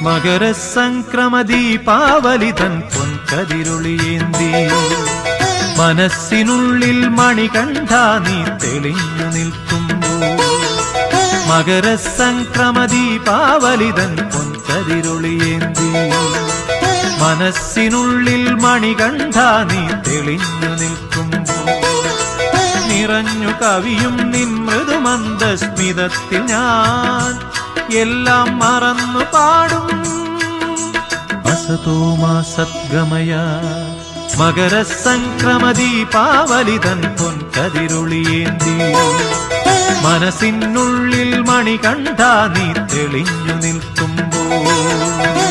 മകരസംക്രമദീപാവലി തൻ പൊൻകതിരൊളിയേന്തി മനസ്സിനുള്ളിൽ മണികണ്ഠ നീ തെളിഞ്ഞു നിൽക്കുമ്പോൾ മകരസംക്രമദീപാവലി തൻ പൊൻകതിരൊളിയേന്തി മനസ്സിനുള്ളിൽ മണികണ്ഠ നീ തെളിഞ്ഞു നിൽക്കുമ്പോൾ നിറഞ്ഞു കവിയും നിൻ മൃദുമന്ദസ്മിതത്തിൽ ഞാൻ എല്ലാം മറന്നു പാടും അസതോ മാ സദ്ഗമയ മകരസംക്രമദീപാവലി തൻ പൊൻകതിരൊളിയേന്തി മനസ്സിനുള്ളിൽ മണികണ്ഠ നീ തെളിഞ്ഞു നിൽക്കുമ്പോൾ